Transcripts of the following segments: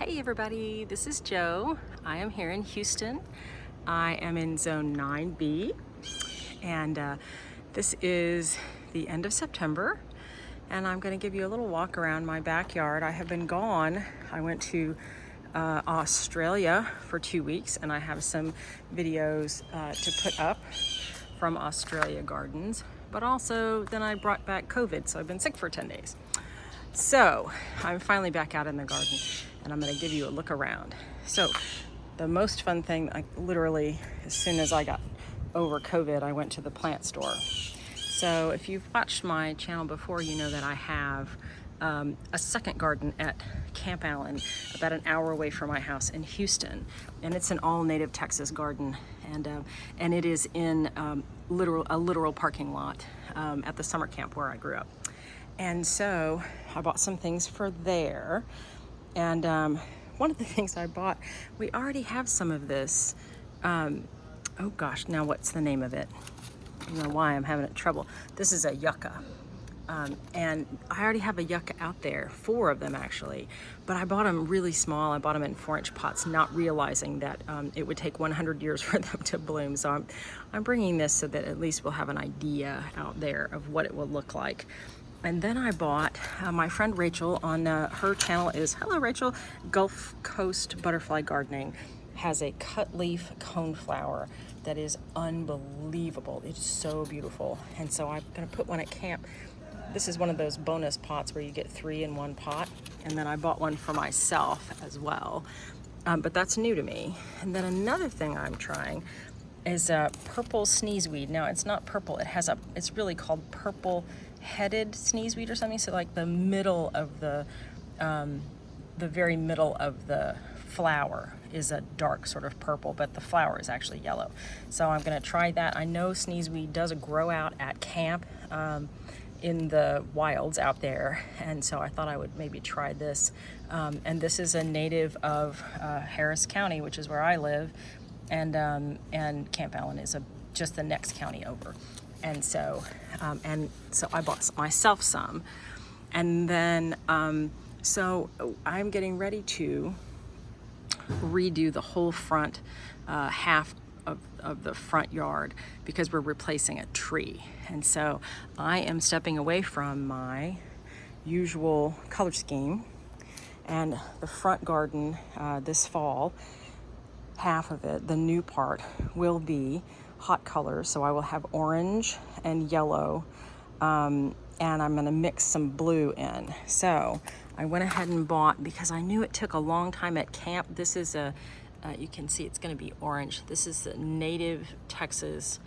Hey everybody, this is Jo. I am here in Houston. I am in zone 9B and this is the end of September and I'm going to give you a little walk around my backyard. I have been gone. I went to Australia for 2 weeks and I have some videos to put up from Australia gardens, but also then I brought back COVID, so I've been sick for 10 days. So I'm finally back out in the garden and I'm going to give you a look around. So the most fun thing, literally as soon as I got over COVID, I went to the plant store. So if you've watched my channel before, you know that I have a second garden at Camp Allen, about an hour away from my house in Houston, and it's an all native Texas garden, and it is in a literal parking lot at the summer camp where I grew up. And so I bought some things for there. And one of the things I bought, we already have some of this. Oh gosh, now what's the name of it? I don't know why I'm having trouble. This is a yucca. And I already have a yucca out there, 4 of them actually, but I bought them really small. I bought them in 4-inch pots, not realizing that it would take 100 years for them to bloom. So I'm bringing this so that at least we'll have an idea out there of what it will look like. And then I bought my friend Rachel on her channel is, hello Rachel, Gulf Coast Butterfly Gardening, has a cut leaf coneflower that is unbelievable. It's so beautiful. And so I'm gonna put one at camp. This is one of those bonus pots where you get 3 in one pot. And then I bought one for myself as well. But that's new to me. And then another thing I'm trying is purple sneezeweed. Now it's not purple, it's really called purple headed sneezeweed or something. So like the middle of the very middle of the flower is a dark sort of purple, but the flower is actually yellow. So I'm gonna try that. I know sneezeweed does grow out at camp in the wilds out there, and so I thought I would maybe try this. And this is a native of Harris County, which is where I live, and Camp Allen is just the next county over. And so I bought myself some, and then so I'm getting ready to redo the whole front half of the front yard because we're replacing a tree. And so I am stepping away from my usual color scheme, and the front garden this fall, half of it, the new part, will be hot colors. So I will have orange and yellow, and I'm gonna mix some blue in. So I went ahead and bought, because I knew it took a long time at camp. This is you can see it's gonna be orange. This is the native Texas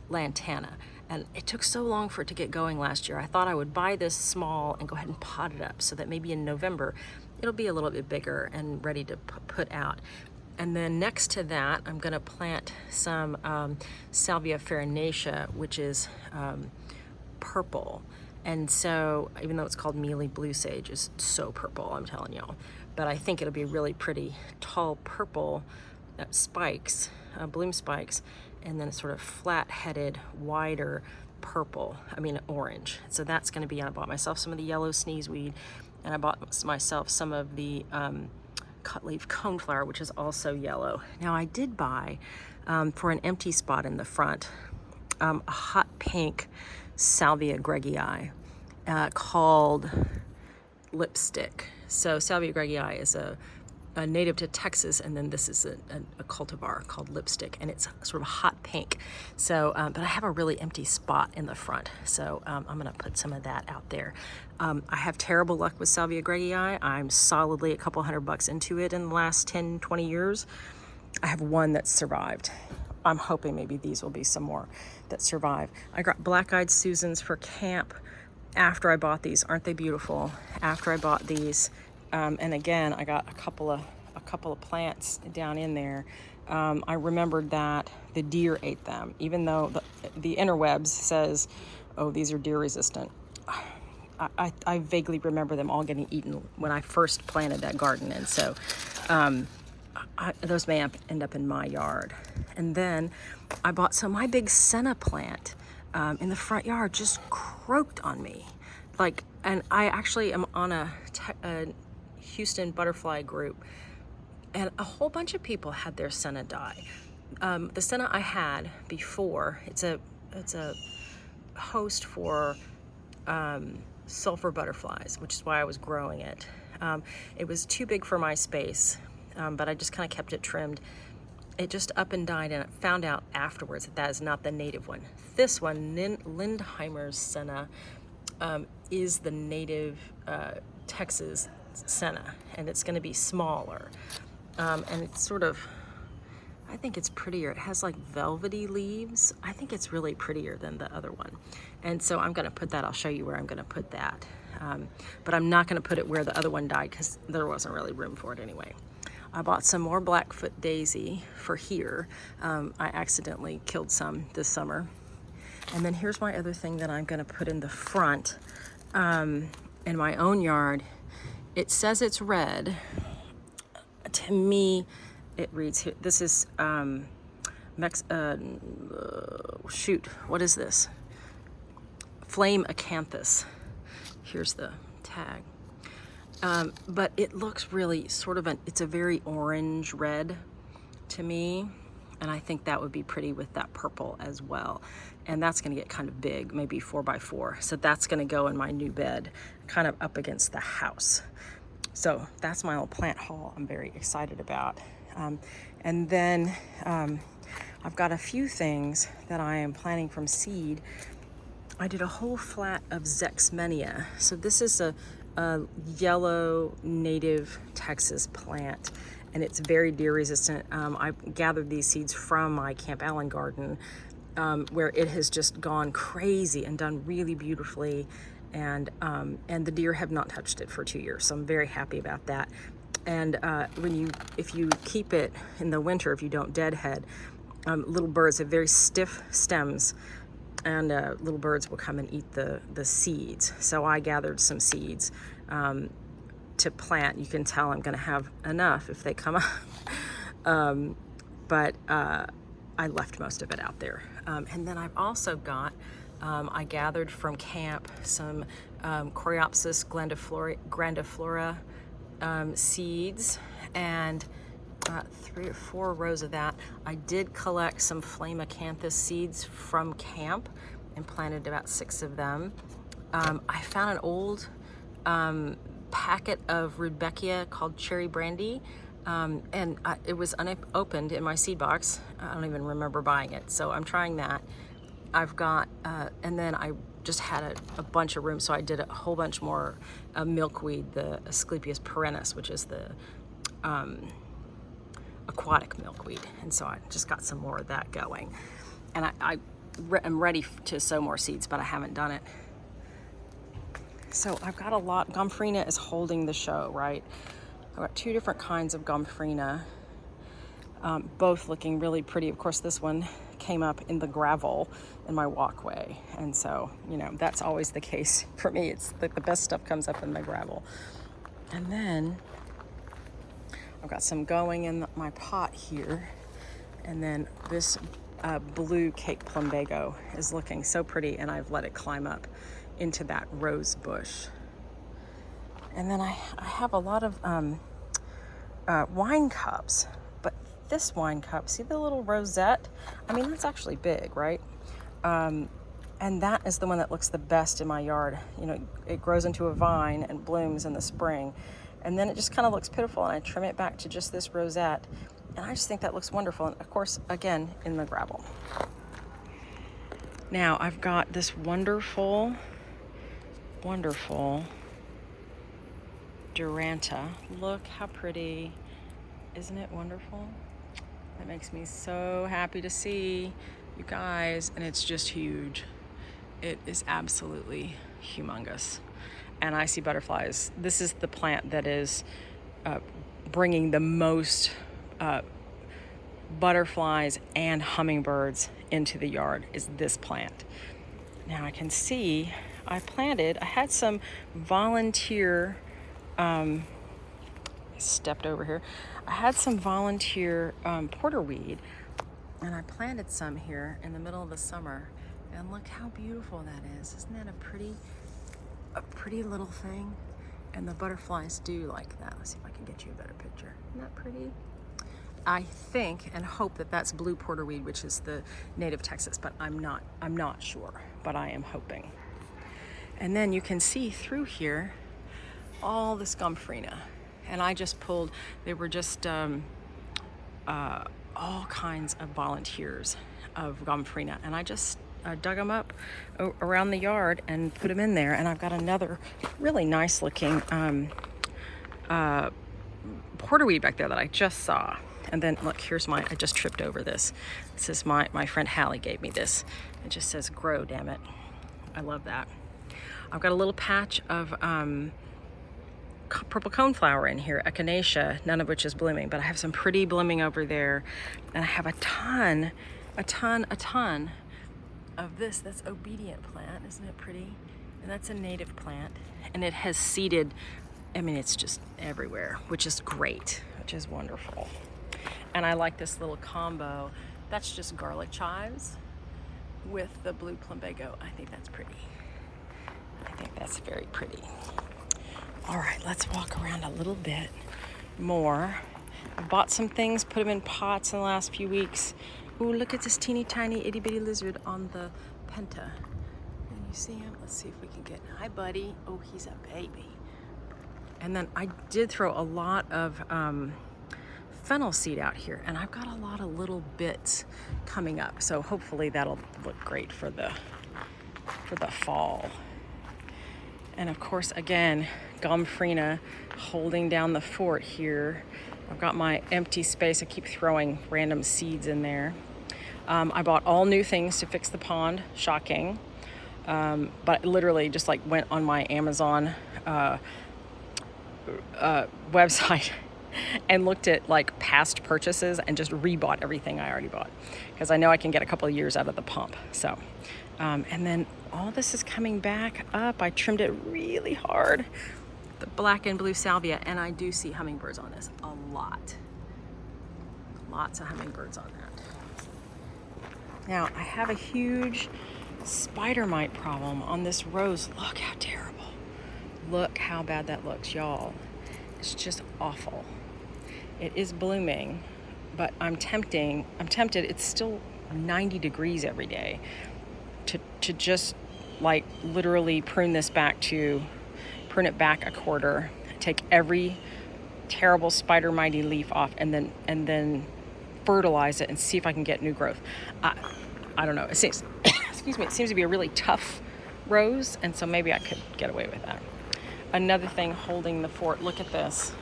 lantana. And it took so long for it to get going last year. I thought I would buy this small and go ahead and pot it up so that maybe in November, it'll be a little bit bigger and ready to put out. And then next to that, I'm gonna plant some Salvia farinacea, which is purple. And so, even though it's called mealy blue sage, it's so purple, I'm telling y'all. But I think it'll be really pretty tall purple spikes, bloom spikes, and then sort of flat-headed, wider purple, orange. So that's gonna be, I bought myself some of the yellow sneezeweed, and I bought myself some of the cut leaf coneflower, which is also yellow. Now I did buy, for an empty spot in the front, a hot pink Salvia greggii called Lipstick. So Salvia greggii is a native to Texas, and then this is a cultivar called Lipstick, and it's sort of hot pink. So, but I have a really empty spot in the front, so I'm gonna put some of that out there. I have terrible luck with Salvia greggii. I'm solidly a couple $100 into it in the last 10, 20 years. I have one that's survived. I'm hoping maybe these will be some more that survive. I got black-eyed Susans for camp after I bought these. Aren't they beautiful? After I bought these, and again, I got a couple of plants down in there. I remembered that the deer ate them, even though the interwebs says, oh, these are deer resistant. I vaguely remember them all getting eaten when I first planted that garden, and so those may end up in my yard. And then I bought my big senna plant in the front yard just croaked on me. And I actually am on a Houston butterfly group, and a whole bunch of people had their senna die. The senna I had before, it's a host for sulfur butterflies, which is why I was growing it. It was too big for my space, but I just kind of kept it trimmed. It just up and died, and I found out afterwards that is not the native one. This one, Lindheimer's senna, is the native Texas senna, and it's going to be smaller. And it's sort of, I think it's prettier. It has like velvety leaves. I think it's really prettier than the other one. And so I'm going to put that, I'll show you where I'm going to put that. But I'm not going to put it where the other one died because there wasn't really room for it anyway. I bought some more Blackfoot daisy for here. I accidentally killed some this summer. And then here's my other thing that I'm going to put in the front in my own yard. It says it's red. To me, it reads here. This is shoot, what is this? Flame acanthus. Here's the tag. But it looks really sort of it's a very orange red to me, and I think that would be pretty with that purple as well. And that's going to get kind of big, maybe 4x4. So that's going to go in my new bed, kind of up against the house. So that's my little plant haul I'm very excited about. And then I've got a few things that I am planting from seed. I did a whole flat of Zexmenia. So this is a yellow native Texas plant, and it's very deer resistant. I gathered these seeds from my Camp Allen garden, where it has just gone crazy and done really beautifully, and the deer have not touched it for 2 years, so I'm very happy about that. And if you keep it in the winter, if you don't deadhead, little birds have very stiff stems, and little birds will come and eat the seeds. So I gathered some seeds to plant. You can tell I'm going to have enough if they come up. But I left most of it out there. And then I've also got, I gathered from camp some Coreopsis grandiflora seeds, and 3 or 4 rows of that. I did collect some flame acanthus seeds from camp and planted about 6 of them. I found an old packet of Rudbeckia called Cherry Brandy, and it was unopened in my seed box. I don't even remember buying it, so I'm trying that. I've got, and then I just had a bunch of room, so I did a whole bunch more milkweed, the Asclepias perennis, which is the aquatic milkweed, and so I just got some more of that going. And I'm ready to sow more seeds, but I haven't done it. So I've got a lot. Gomphrena is holding the show, right? I've got 2 different kinds of Gomphrena, both looking really pretty. Of course, this one came up in the gravel in my walkway, and so, you know, that's always the case for me. It's the best stuff comes up in my gravel. And then I've got some going in my pot here, and then this blue cake plumbago is looking so pretty, and I've let it climb up into that rose bush. And then I have a lot of wine cups, but this wine cup, see the little rosette? I mean, that's actually big, right? And that is the one that looks the best in my yard. You know, it grows into a vine and blooms in the spring, and then it just kind of looks pitiful, and I trim it back to just this rosette, and I just think that looks wonderful. And of course, again, in the gravel. Now I've got this wonderful Duranta. Look how pretty. Isn't it wonderful? That makes me so happy to see, you guys, and it's just huge. It is absolutely humongous. And I see butterflies. This is the plant that is bringing the most butterflies and hummingbirds into the yard, is this plant. Now I can see I had some volunteer, stepped over here. I had some volunteer porterweed, and I planted some here in the middle of the summer, and look how beautiful that is. Isn't that a pretty little thing? And the butterflies do like that. Let's see if I can get you a better picture. Isn't that pretty? I think and hope that that's blue porterweed, which is the native Texas, but I'm not sure, but I am hoping. And then you can see through here all this gomphrena. And I just pulled, they were just all kinds of volunteers of gomphrena, and I just dug them up around the yard and put them in there. And I've got another really nice looking porterweed back there that I just saw. And then look, here's I just tripped over this. This is my friend Hallie gave me this. It just says grow, damn it. I love that. I've got a little patch of purple coneflower in here, echinacea, none of which is blooming, but I have some pretty blooming over there. And I have a ton of this. That's obedient plant, isn't it pretty? And that's a native plant, and it has seeded, I mean, it's just everywhere, which is great, which is wonderful. And I like this little combo. That's just garlic chives with the blue plumbago. I think that's pretty. I think that's very pretty. All right, let's walk around a little bit more. I bought some things, put them in pots in the last few weeks. Ooh, look at this teeny tiny itty bitty lizard on the penta. Can you see him? Let's see if we can get, hi buddy. Oh, he's a baby. And then I did throw a lot of fennel seed out here, and I've got a lot of little bits coming up. So hopefully that'll look great for the fall. And of course, again, gomphrena holding down the fort here. I've got my empty space. I keep throwing random seeds in there. I bought all new things to fix the pond, shocking. But literally just like went on my Amazon website and looked at like past purchases and just rebought everything I already bought, because I know I can get a couple of years out of the pump. So, and then all this is coming back up. I trimmed it really hard, the black and blue salvia, and I do see hummingbirds on this a lot. Lots of hummingbirds on that. Now I have a huge spider mite problem on this rose. Look how terrible. Look how bad that looks, y'all. It's just awful. It is blooming, but I'm tempted. It's still 90 degrees every day to just like literally prune it back a quarter, take every terrible spider mitey leaf off, and then fertilize it and see if I can get new growth. I don't know. It seems, excuse me, it seems to be a really tough rose, and so maybe I could get away with that. Another thing holding the fort, look at this.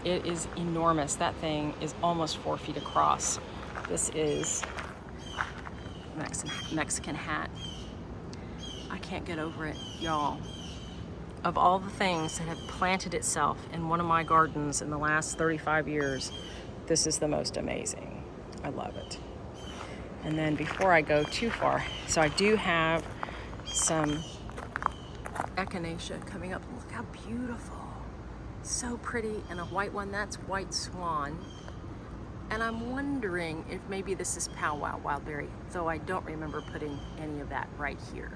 It is enormous. That thing is almost 4 feet across. This is Mexican hat. I can't get over it, y'all. Of all the things that have planted itself in one of my gardens in the last 35 years, this is the most amazing. I love it. And then before I go too far, so I do have some echinacea coming up. Look how beautiful. So pretty. And a white one, that's white swan. And I'm wondering if maybe this is powwow wildberry, though I don't remember putting any of that right here.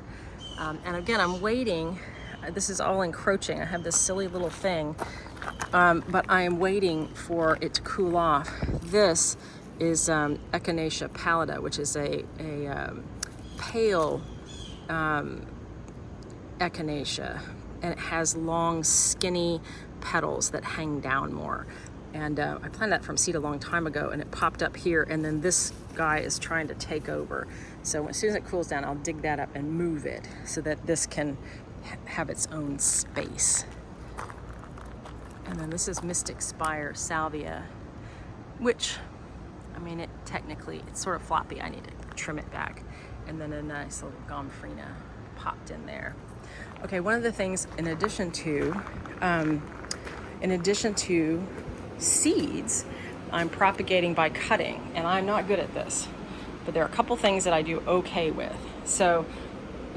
And again, I'm waiting. This is all encroaching. I have this silly little thing, but I am waiting for it to cool off. This is Echinacea pallida, which is a pale echinacea, and it has long, skinny petals that hang down more. And I planted that from seed a long time ago, and it popped up here, and then this guy is trying to take over. So as soon as it cools down, I'll dig that up and move it so that this can have its own space. And then this is Mystic Spire salvia, which, I mean, it's sort of floppy. I need to trim it back. And then a nice little gomphrena popped in there. Okay, one of the things, in addition to seeds, I'm propagating by cutting, and I'm not good at this, but there are a couple things that I do okay with. So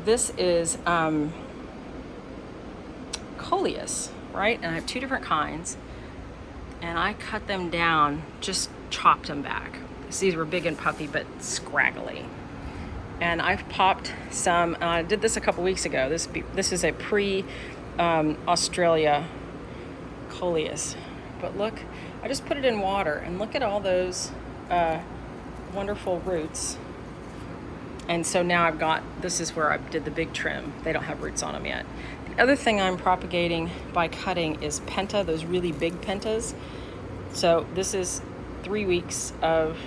this is coleus, right? And I have two different kinds, and I cut them down, just chopped them back. So these were big and puffy, but scraggly. And I've popped some, I did this a couple weeks ago. This is a Australia coleus. But look, I just put it in water, and look at all those wonderful roots. And so now I've got, this is where I did the big trim. They don't have roots on them yet. The other thing I'm propagating by cutting is penta, those really big pentas. So this is 3 weeks of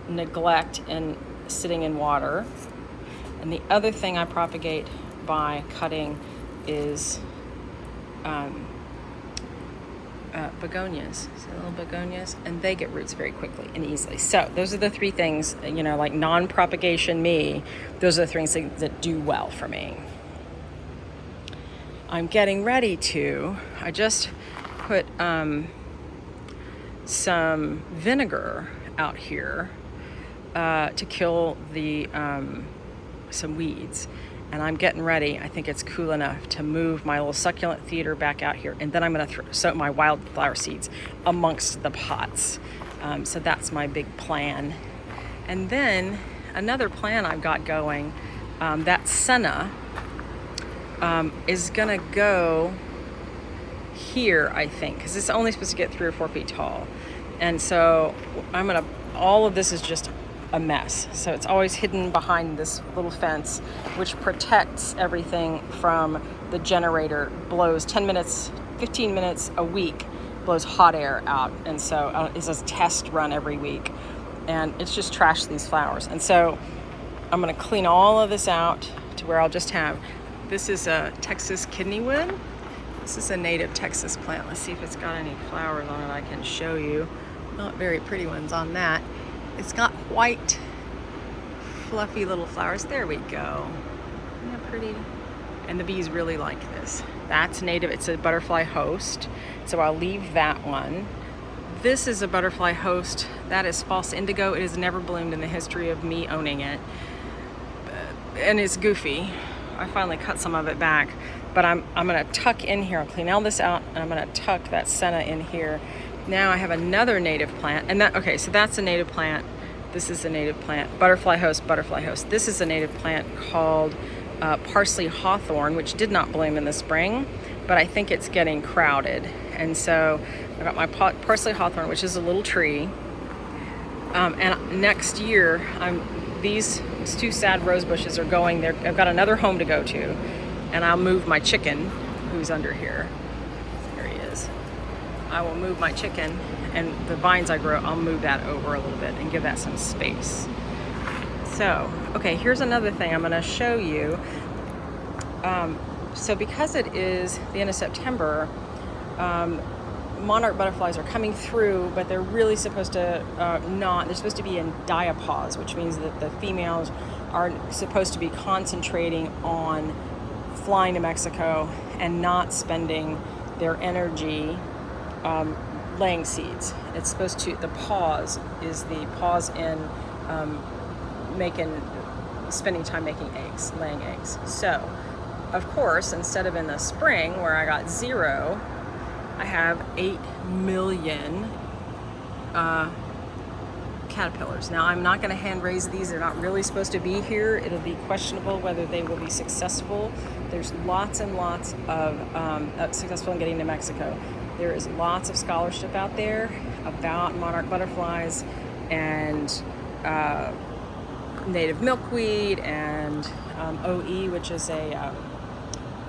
neglect and sitting in water. And the other thing I propagate by cutting is begonias, so little begonias, and they get roots very quickly and easily. So those are the 3 things, you know, like non-propagation me, those are the things that do well for me. I'm getting ready to, I just put some vinegar out here to kill the some weeds. And I'm getting ready, I think it's cool enough to move my little succulent theater back out here. And then I'm gonna sow my wildflower seeds amongst the pots. So that's my big plan. And then another plan I've got going, that senna is gonna go here, I think, because it's only supposed to get 3 or 4 feet tall. And so all of this is just a mess. So it's always hidden behind this little fence, which protects everything from the generator. Blows 10 minutes, 15 minutes a week, blows hot air out. And so it's a test run every week. And it's just trash these flowers. And so I'm gonna clean all of this out to where I'll just have, this is a Texas kidneywood. This is a native Texas plant. Let's see if it's got any flowers on it I can show you. Not very pretty ones on that. It's got white, fluffy little flowers. There we go. Isn't that pretty? And the bees really like this. That's native. It's a butterfly host. So I'll leave that one. This is a butterfly host. That is false indigo. It has never bloomed in the history of me owning it. And it's goofy. I finally cut some of it back. But I'm gonna tuck in here. I'll clean all this out, and I'm gonna tuck that senna in here. Now I have another native plant, and okay, so that's a native plant. This is a native plant, butterfly host, butterfly host. This is a native plant called parsley hawthorn, which did not bloom in the spring, but I think it's getting crowded. And so I got my parsley hawthorn, which is a little tree. And next year, these 2 sad rose bushes are going there. I've got another home to go to, and I'll move my chicken, who's under here. I will move my chicken, and the vines I grow, I'll move that over a little bit and give that some space. So, okay, here's another thing I'm gonna show you. So because it is the end of September, monarch butterflies are coming through, but they're really supposed to they're supposed to be in diapause, which means that the females are supposed to be concentrating on flying to Mexico and not spending their energy laying seeds. It's supposed to, the pause is the pause in spending time making eggs, laying eggs. So, of course, instead of in the spring where I got 0, I have 8 million caterpillars. Now, I'm not going to hand raise these. They're not really supposed to be here. It'll be questionable whether they will be successful. There's lots and lots of successful in getting to Mexico. There is lots of scholarship out there about monarch butterflies and native milkweed and OE, which is a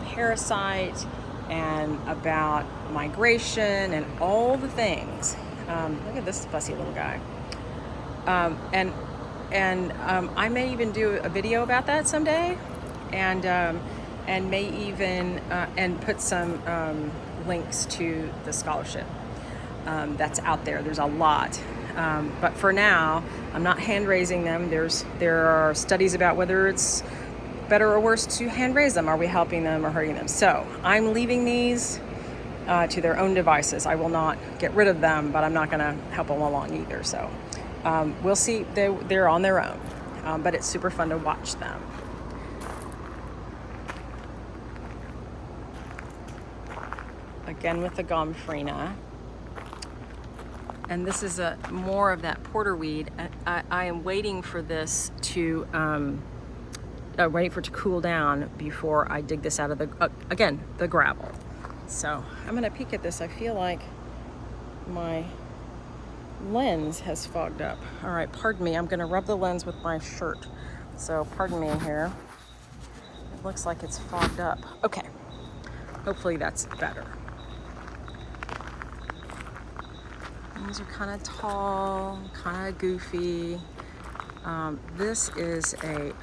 parasite, and about migration and all the things. Look at this fussy little guy. And I may even do a video about that someday, and may even and put some links to the scholarship that's out there. There's a lot, but for now, I'm not hand raising them. There are studies about whether it's better or worse to hand raise them. Are we helping them or hurting them? So I'm leaving these to their own devices. I will not get rid of them, but I'm not going to help them along either. So we'll see. They're on their own, but it's super fun to watch them. Again with the gomphrena. And this is more of that porterweed. I am waiting for this to wait for it to cool down before I dig this out of the, again, the gravel. So I'm gonna peek at this. I feel like my lens has fogged up. All right, pardon me. I'm gonna rub the lens with my shirt. So pardon me here. It looks like it's fogged up. Okay, hopefully that's better. These are kind of tall, kind of goofy. This is a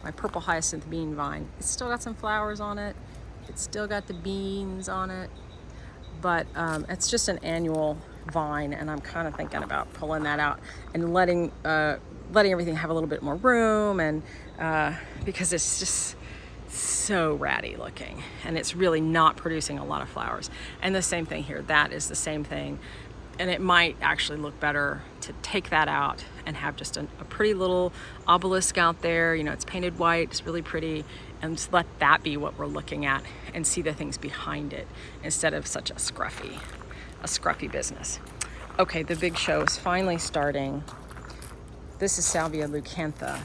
my purple hyacinth bean vine. It's still got some flowers on it. It's still got the beans on it, but it's just an annual vine, and I'm kind of thinking about pulling that out and letting everything have a little bit more room, and because it's just so ratty looking, and it's really not producing a lot of flowers. And the same thing here, that is the same thing. And it might actually look better to take that out and have just a pretty little obelisk out there. You know, it's painted white, it's really pretty, and just let that be what we're looking at and see the things behind it instead of such a scruffy business. Okay, the big show is finally starting. This is Salvia leucantha.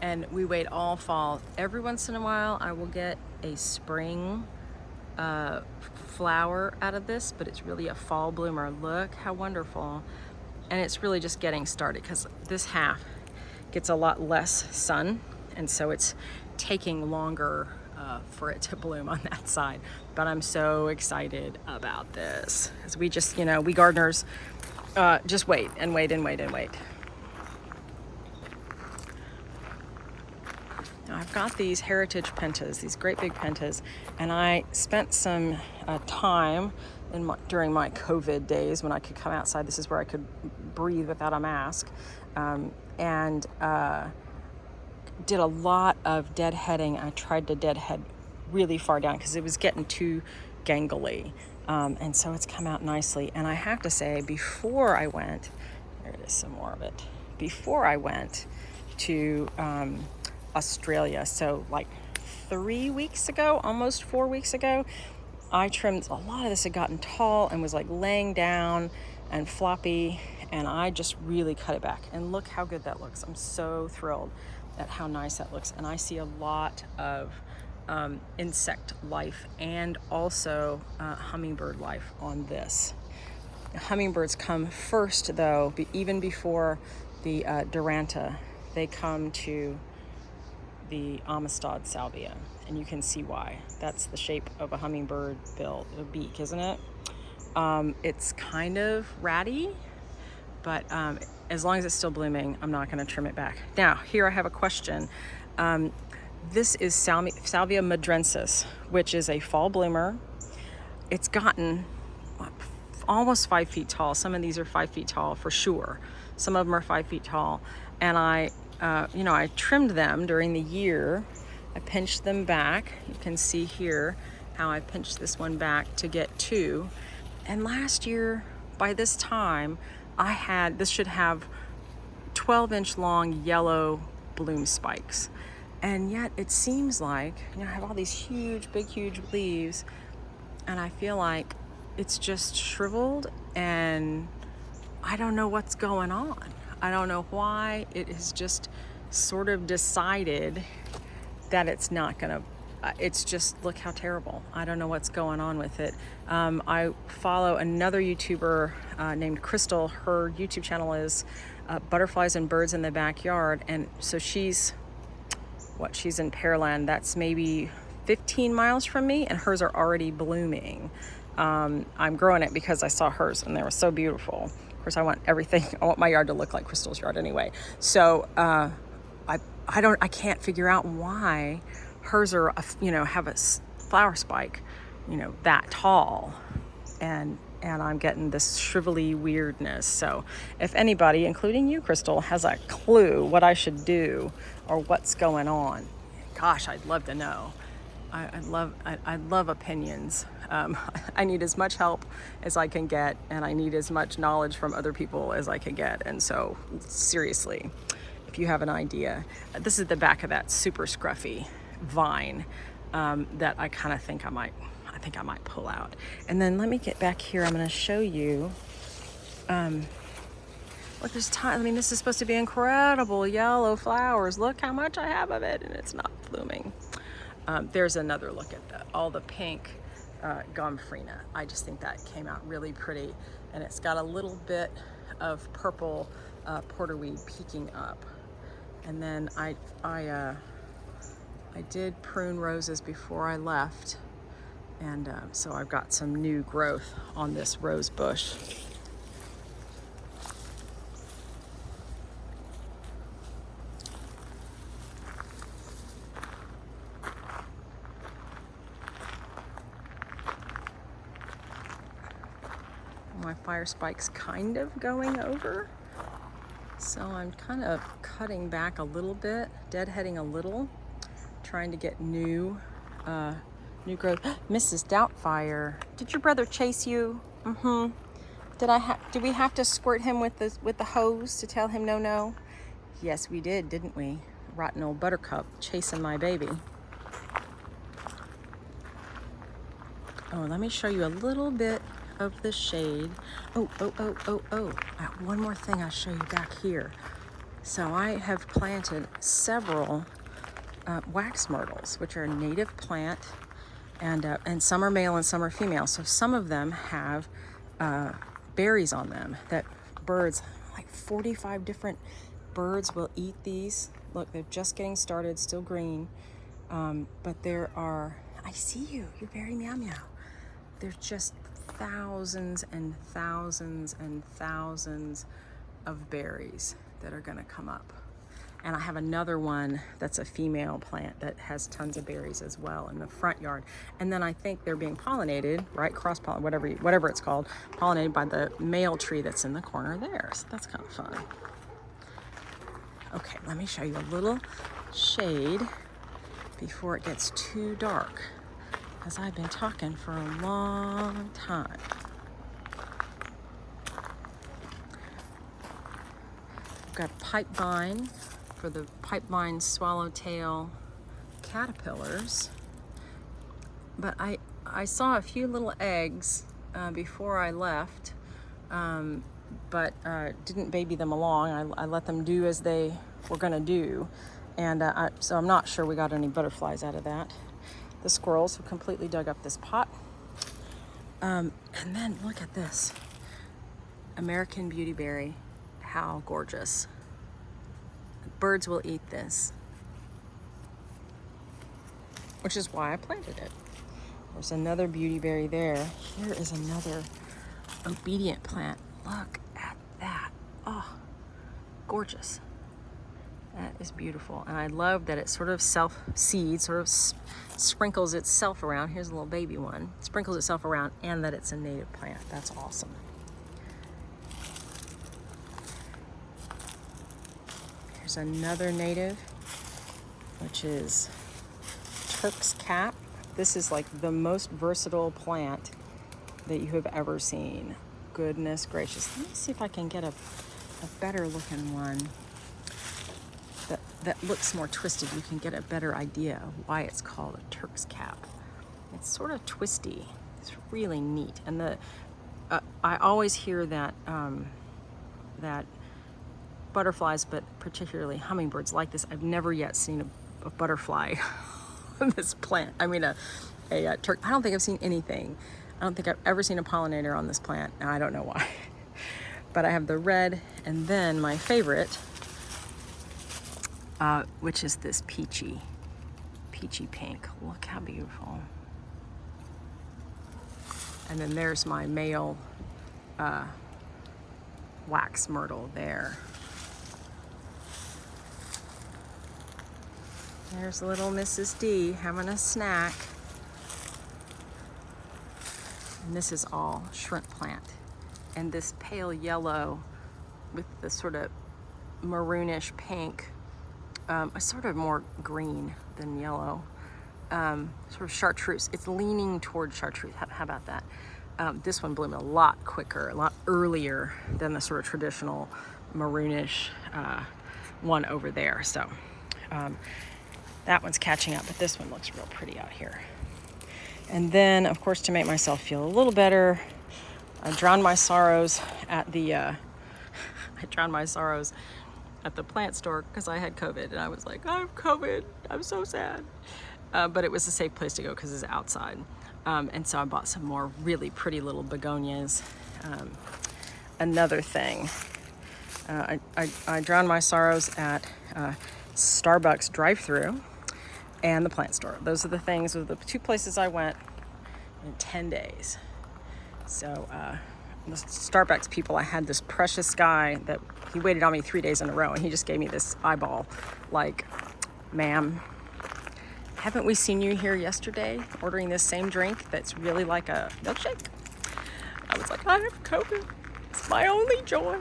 And we wait all fall. Every once in a while, I will get a spring flower out of this, but it's really a fall bloomer. Look how wonderful. And it's really just getting started because this half gets a lot less sun, and so it's taking longer for it to bloom on that side. But I'm so excited about this, as we just, you know, we gardeners just wait and wait and wait and wait. Now, I've got these heritage pentas, these great big pentas, and I spent some time during my COVID days when I could come outside. This is where I could breathe without a mask, and did a lot of deadheading. I tried to deadhead really far down because it was getting too gangly, and so it's come out nicely. And I have to say, before I went, there it is, some more of it. Before I went to Australia, so like 3 weeks ago, almost 4 weeks ago, I trimmed, a lot of this had gotten tall and was like laying down and floppy, and I just really cut it back, and look how good that looks. I'm so thrilled at how nice that looks. And I see a lot of insect life and also hummingbird life on this. The hummingbirds come first though, even before the Duranta. They come to the Amistad salvia, and you can see why. That's the shape of a hummingbird beak, isn't it? It's kind of ratty, but as long as it's still blooming, I'm not going to trim it back. Now, here I have a question. This is Salvia madrensis, which is a fall bloomer. It's gotten almost 5 feet tall. Some of these are 5 feet tall for sure. Some of them are 5 feet tall, and I trimmed them during the year. I pinched them back. You can see here how I pinched this one back to get 2. And last year, by this time, this should have 12-inch long yellow bloom spikes. And yet it seems like, I have all these huge leaves, and I feel like it's just shriveled, and I don't know what's going on. I don't know why it has just sort of decided that it's not gonna, it's just, look how terrible. I don't know what's going on with it. I follow another YouTuber named Crystal. Her YouTube channel is Butterflies and Birds in the Backyard. And so she's in Pearland. That's maybe 15 miles from me, and hers are already blooming. I'm growing it because I saw hers and they were so beautiful. Of course, I want my yard to look like Crystal's yard anyway. So I can't figure out why hers are, have a flower spike, that tall, and I'm getting this shrivelly weirdness. So if anybody, including you, Crystal, has a clue what I should do or what's going on, gosh, I'd love to know. I love opinions. I need as much help as I can get, and I need as much knowledge from other people as I can get. And so, seriously, if you have an idea, this is the back of that super scruffy vine that I kind of think I might pull out. And then let me get back here. I'm going to show you Look, there's time. I mean, this is supposed to be incredible yellow flowers. Look how much I have of it, and it's not blooming. There's another look at all the pink gomphrena. I just think that came out really pretty, and it's got a little bit of purple porterweed peeking up. And then I did prune roses before I left, and so I've got some new growth on this rose bush. My fire spike's kind of going over, so I'm kind of cutting back a little bit, deadheading a little, trying to get new growth. Mrs. Doubtfire, did your brother chase you? Did we have to squirt him with the hose to tell him no? Yes, we did, didn't we? Rotten old Buttercup chasing my baby. Oh, let me show you a little bit of the shade. Oh. One more thing I'll show you back here. So I have planted several wax myrtles, which are a native plant, and some are male and some are female. So some of them have berries on them that birds, like 45 different birds will eat these. Look, they're just getting started, still green. But there are, I see you, you're very meow meow. There's just thousands and thousands and thousands of berries that are gonna come up. And I have another one that's a female plant that has tons of berries as well in the front yard. And then I think they're being pollinated, right? Cross-pollinated, whatever it's called, pollinated by the male tree that's in the corner there. So that's kind of fun. Okay, let me show you a little shade before it gets too dark, because I've been talking for a long time. I've got pipe vine for the pipe vine swallowtail caterpillars, but I saw a few little eggs before I left, but didn't baby them along. I let them do as they were gonna do, and so I'm not sure we got any butterflies out of that. The squirrels have completely dug up this pot. And then look at this. American beautyberry. How gorgeous. Birds will eat this, which is why I planted it. There's another beautyberry there. Here is another obedient plant. Look at that. Oh, gorgeous. That is beautiful. And I love that it sort of self-seeds, sort of sprinkles itself around. Here's a little baby one. Sprinkles itself around, and that it's a native plant. That's awesome. Here's another native, which is Turk's cap. This is like the most versatile plant that you have ever seen. Goodness gracious. Let me see if I can get a better looking one that looks more twisted. You can get a better idea of why it's called a Turk's cap. It's sort of twisty. It's really neat. And I always hear that that butterflies, but particularly hummingbirds, like this. I've never yet seen a butterfly on this plant. I mean, a Turk. I don't think I've seen anything. I don't think I've ever seen a pollinator on this plant. Now, I don't know why. But I have the red, and then my favorite, which is this peachy pink. Look how beautiful. And then there's my male wax myrtle there. There's little Mrs. D having a snack. And this is all shrimp plant. And this pale yellow with the sort of maroonish pink, sort of more green than yellow, sort of chartreuse. It's leaning toward chartreuse. How about that? This one bloomed a lot quicker, a lot earlier than the sort of traditional maroonish one over there. So that one's catching up, but this one looks real pretty out here. And then, of course, to make myself feel a little better, I drowned my sorrows at the I drowned my sorrows at the plant store because I had COVID, and I was like, I have COVID, I'm so sad. But it was a safe place to go because it's outside. And so I bought some more really pretty little begonias. Another thing, I drowned my sorrows at Starbucks drive-thru and the plant store. Those are the things, those are the two places I went in 10 days. So the Starbucks people, I had this precious guy that he waited on me 3 days in a row, and he just gave me this eyeball like, ma'am, haven't we seen you here yesterday ordering this same drink that's really like a milkshake? I was like, I have COVID. It's my only joy.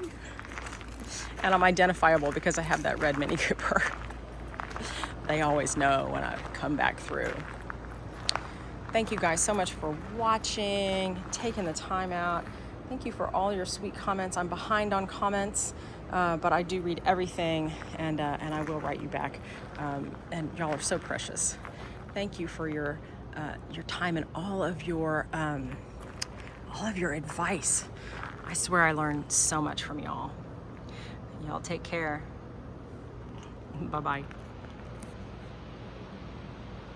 And I'm identifiable because I have that red Mini Cooper. They always know when I've come back through. Thank you guys so much for watching, taking the time out. Thank you for all your sweet comments. I'm behind on comments, but I do read everything, and I will write you back. And y'all are so precious. Thank you for your time and all of your advice. I swear I learned so much from y'all. Y'all take care. Bye-bye.